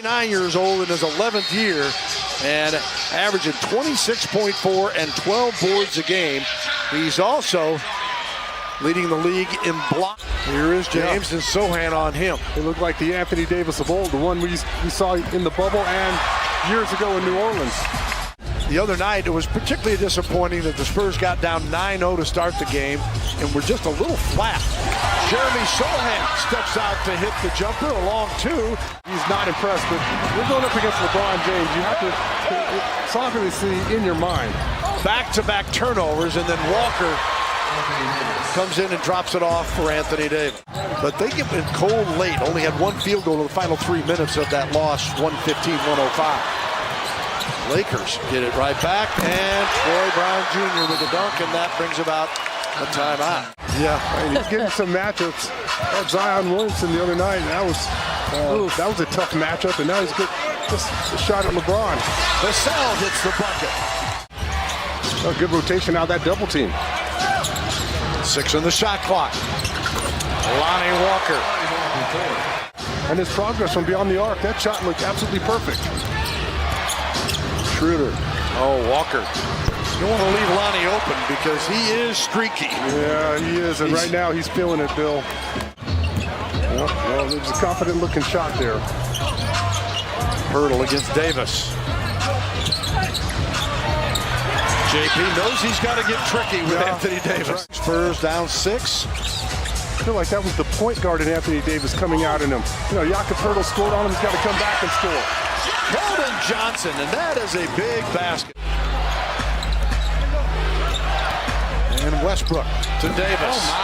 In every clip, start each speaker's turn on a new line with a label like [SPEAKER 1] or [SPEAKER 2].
[SPEAKER 1] 9 years old in his 11th year and averaging 26.4 and 12 boards a game. He's also leading the league in block. Here is James and Sohan on him.
[SPEAKER 2] It looked like the Anthony Davis of old, the one we saw in the bubble and years ago in New Orleans.
[SPEAKER 1] The other night, it was particularly disappointing that the Spurs got down 9-0 to start the game and were just a little flat. Jeremy Sohan steps out to hit the jumper, a long two.
[SPEAKER 2] He's not impressed, but we're going up against LeBron James. You have to, it's obviously in your mind.
[SPEAKER 1] Back-to-back turnovers, and then Walker comes in and drops it off for Anthony Davis. But they get in cold late, only had one field goal in the final 3 minutes of that loss, 115-105. Lakers get it right back, and Troy Brown Jr. with a dunk, and that brings about a timeout.
[SPEAKER 2] Yeah, and he's getting some matchups. Zion Williamson the other night, that was a tough matchup, and now he's good. Just a shot at LeBron.
[SPEAKER 1] Vassell hits the bucket.
[SPEAKER 2] A good rotation out of that double team.
[SPEAKER 1] 6 on the shot clock. Lonnie Walker.
[SPEAKER 2] And his progress from beyond the arc, that shot looked absolutely perfect. Schroeder.
[SPEAKER 1] Oh, Walker. You don't want to leave Lonnie open because he is streaky.
[SPEAKER 2] Yeah, he is, and right now he's feeling it, Bill. Well, there's a confident-looking shot there.
[SPEAKER 1] Hurdle against Davis. JP knows he's got to get tricky with Anthony Davis. Right. Spurs down 6.
[SPEAKER 2] I feel like that was the point guard in Anthony Davis coming out in him. You know, Jakob Hurdle scored on him. He's got to come back and score.
[SPEAKER 1] Keldon Johnson, and that is a big basket. And Westbrook to Davis.
[SPEAKER 3] Oh,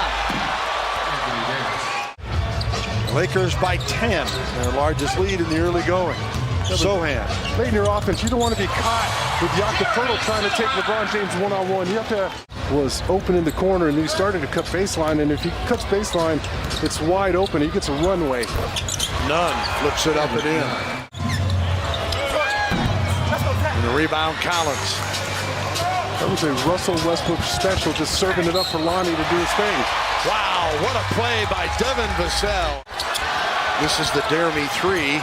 [SPEAKER 3] my.
[SPEAKER 1] Lakers by 10, their largest lead in the early going. Sohan.
[SPEAKER 2] Late in your offense, you don't want to be caught with Jakob Hurdle trying to take LeBron James one-on-one. You have to was open in the corner, and he started to cut baseline, and if he cuts baseline, it's wide open. He gets a runway.
[SPEAKER 1] Nunn flips it up and in. And the rebound, Collins.
[SPEAKER 2] That was a Russell Westbrook special, just serving it up for Lonnie to do his thing.
[SPEAKER 1] Wow, what a play by Devin Vassell. This is the Dare Me 3.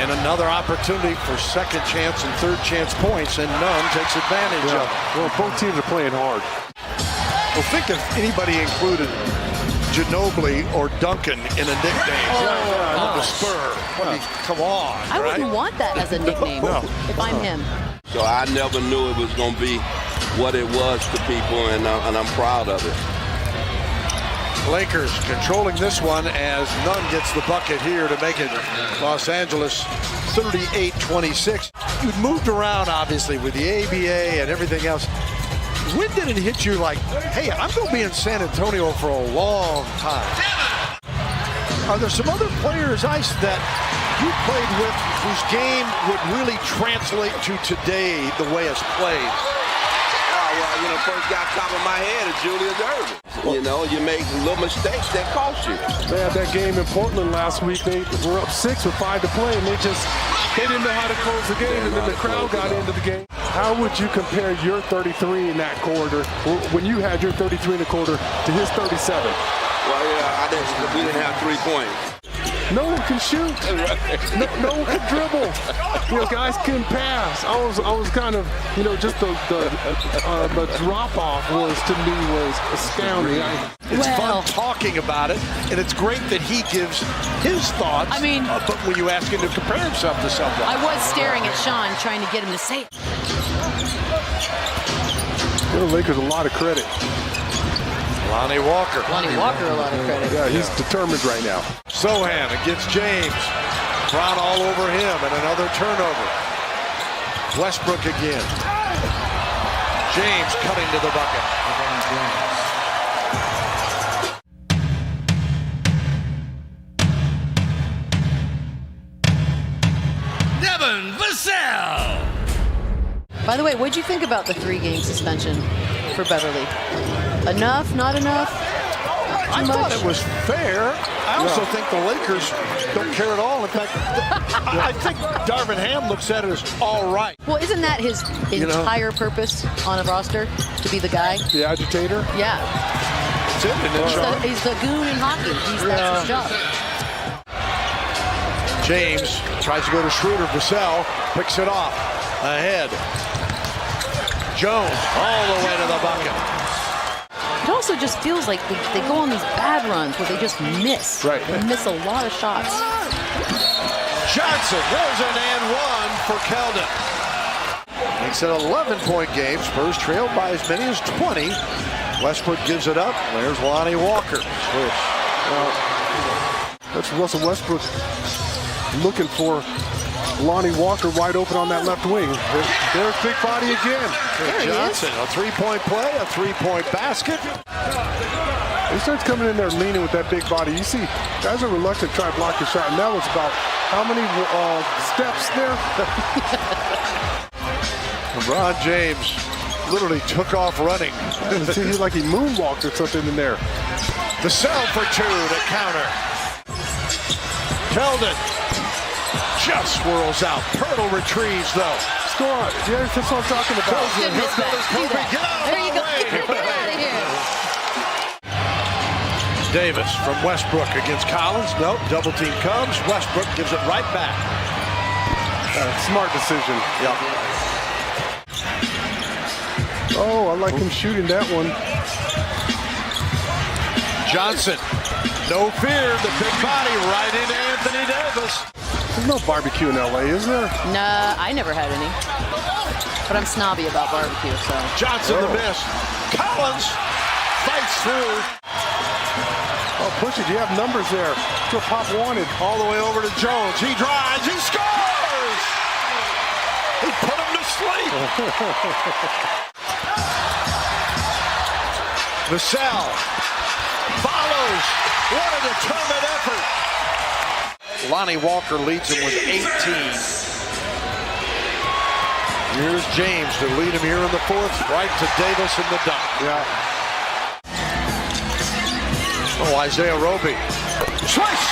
[SPEAKER 1] And another opportunity for second chance and third chance points, and Nunn takes advantage of it.
[SPEAKER 2] Well, both teams are playing hard.
[SPEAKER 1] Well, think if anybody included Ginobili or Duncan in a nickname of the Spur. I mean, come on,
[SPEAKER 3] I wouldn't want that as a nickname if I'm him.
[SPEAKER 4] So I never knew it was going to be what it was to people, and I'm proud of it.
[SPEAKER 1] Lakers controlling this one as Nunn gets the bucket here to make it Los Angeles 38-26. You've moved around, obviously, with the ABA and everything else. When did it hit you like, hey, I'm going to be in San Antonio for a long time? Are there some other players, Ice, that you played with whose game would really translate to today the way it's played?
[SPEAKER 4] Well, you know, first guy top of my head is Julius Erving. You know, you make little mistakes that cost you.
[SPEAKER 2] They had that game in Portland last week. They were up 6 with 5 to play, and they didn't know how to close the game, and then the crowd got into the game. How would you compare your 33 in that quarter, when you had your 33 in the quarter, to his 37?
[SPEAKER 4] Well, yeah, we didn't have 3 points.
[SPEAKER 2] No one can shoot. No one can dribble. You know, guys can pass. I was kind of, you know, just the drop off was astounding.
[SPEAKER 1] It's fun talking about it, and it's great that he gives his thoughts.
[SPEAKER 3] I mean,
[SPEAKER 1] but when you ask him to compare himself to someone,
[SPEAKER 3] I was staring at Sean, trying to get him to say it.
[SPEAKER 2] Give the Lakers a lot of credit.
[SPEAKER 1] Lonnie Walker.
[SPEAKER 3] Lonnie Walker, a lot of credit.
[SPEAKER 2] Yeah, he's determined right now.
[SPEAKER 1] Sohan against James. Brown all over him, and another turnover. Westbrook again. James cutting to the bucket.
[SPEAKER 5] Devin Vassell.
[SPEAKER 3] By the way, what'd you think about the 3-game suspension for Beverly? Enough? Not enough?
[SPEAKER 1] I thought it was fair. I also think the Lakers don't care at all. In fact, I think Darvin Ham looks at it as all right.
[SPEAKER 3] Well, isn't that his entire purpose on a roster? To be the guy?
[SPEAKER 2] The agitator?
[SPEAKER 3] Yeah.
[SPEAKER 1] That's it, isn't it, Sean?
[SPEAKER 3] He's the goon in hockey. That's his job.
[SPEAKER 1] James Tries to go to Schroeder. Vassell picks it off. Ahead. Jones all the way to the bucket.
[SPEAKER 3] It also just feels like they go on these bad runs where they just miss.
[SPEAKER 2] Right.
[SPEAKER 3] They miss a lot of shots.
[SPEAKER 1] Johnson, there's an and one for Keldon. Makes it an 11-point game. Spurs trailed by as many as 20. Westbrook gives it up. There's Lonnie Walker. Switch.
[SPEAKER 2] That's Russell Westbrook looking for Lonnie Walker wide open on that left wing. There's big body again.
[SPEAKER 1] Johnson, a three-point play, a three-point basket.
[SPEAKER 2] He starts coming in there leaning with that big body. You see, guys are reluctant to try to block the shot, and that was about how many steps there?
[SPEAKER 1] LeBron James literally took off running.
[SPEAKER 2] It seemed like he moonwalked or something in there.
[SPEAKER 1] Vassell for two to counter. Keldon just swirls out. Pirtle retrieves though.
[SPEAKER 2] Score. Yeah, that's what I'm talking about.
[SPEAKER 3] Goodness, Matt, do that. There you go. Get out of here.
[SPEAKER 1] Davis from Westbrook against Collins. Nope, double team comes. Westbrook gives it right back.
[SPEAKER 2] Smart decision.
[SPEAKER 1] Yep.
[SPEAKER 2] Oh, I like him shooting that one.
[SPEAKER 1] Johnson, no fear, the big body right into Anthony Davis.
[SPEAKER 2] There's no barbecue in LA, is there?
[SPEAKER 3] Nah, I never had any. But I'm snobby about barbecue, so.
[SPEAKER 1] Johnson the miss. Collins fights through.
[SPEAKER 2] Oh, push it. You have numbers there. That's what Pop wanted.
[SPEAKER 1] All the way over to Jones. He drives. He scores! He put him to sleep. Vassell follows. What a determined effort. Lonnie Walker leads him with 18. Here's James to lead him here in the fourth. Right to Davis in the dunk.
[SPEAKER 2] Yeah.
[SPEAKER 1] Oh, Isaiah Roby. Swish!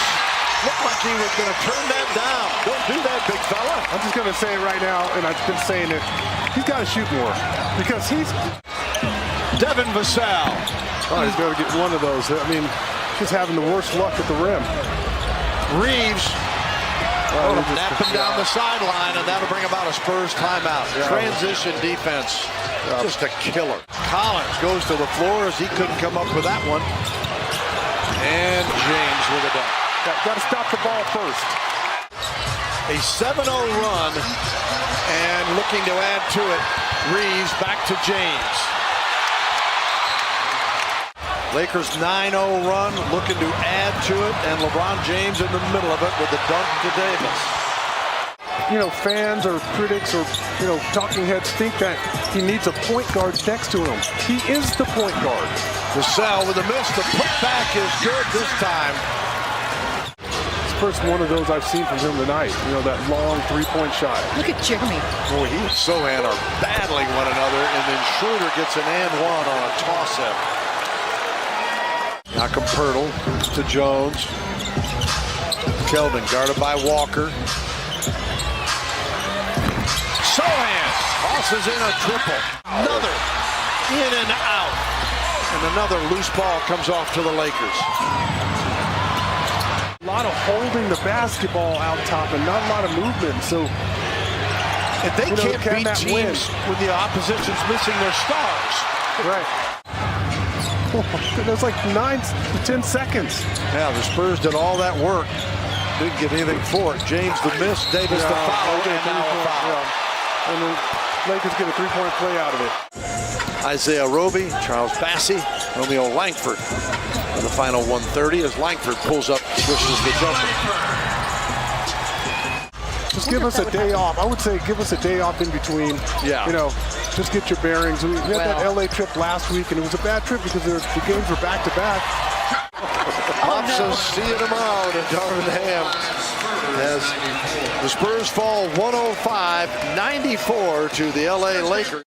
[SPEAKER 1] Looked like he was going to turn that down. Don't do that, big fella.
[SPEAKER 2] I'm just going to say it right now, and I've been saying it. He's got to shoot more because he's...
[SPEAKER 1] Devin Vassell.
[SPEAKER 2] Oh, he's got to get one of those. I mean, just having the worst luck at the rim.
[SPEAKER 1] Reeves. Nap him down the sideline, and that'll bring about a Spurs timeout.
[SPEAKER 2] Yeah.
[SPEAKER 1] Transition defense. Just a killer. Collins goes to the floor as he couldn't come up with that one. And James with a dunk.
[SPEAKER 2] Got to stop the ball first.
[SPEAKER 1] A 7-0 run, and looking to add to it. Reeves back to James. Lakers 9-0 run, looking to add to it, and LeBron James in the middle of it with the dunk to Davis.
[SPEAKER 2] You know, fans or critics or, talking heads think that he needs a point guard next to him. He is the point guard.
[SPEAKER 1] Vassell with a miss. The putback is good this time.
[SPEAKER 2] It's the first one of those I've seen from him tonight. That long three-point shot.
[SPEAKER 3] Look at Jeremy.
[SPEAKER 1] Boy, he and Sohan are battling one another, and then Schroeder gets an and one on a toss-up. Malcolm Pirtle to Jones. Keldon guarded by Walker. Sohan tosses in a triple. Another in and out. And another loose ball comes off to the Lakers.
[SPEAKER 2] A lot of holding the basketball out top and not a lot of movement. So
[SPEAKER 1] if they can't
[SPEAKER 2] can
[SPEAKER 1] beat
[SPEAKER 2] that
[SPEAKER 1] teams when the opposition's missing their stars.
[SPEAKER 2] Right. That's like 9 to 10 seconds.
[SPEAKER 1] Yeah, the Spurs did all that work. Didn't get anything for it. James the miss, Davis the foul, and now a foul.
[SPEAKER 2] And the Lakers get a three-point play out of it.
[SPEAKER 1] Isaiah Roby, Charles Bassey, Romeo Langford in the final 1:30 as Langford pulls up, switches the jumper.
[SPEAKER 2] Just give us a day off. I would say give us a day off in between.
[SPEAKER 1] Yeah.
[SPEAKER 2] Just get your bearings. We had that LA trip last week, and it was a bad trip because the games were back-to-back.
[SPEAKER 1] So see you tomorrow to Darvin Ham as the Spurs fall 105-94 to the LA Lakers.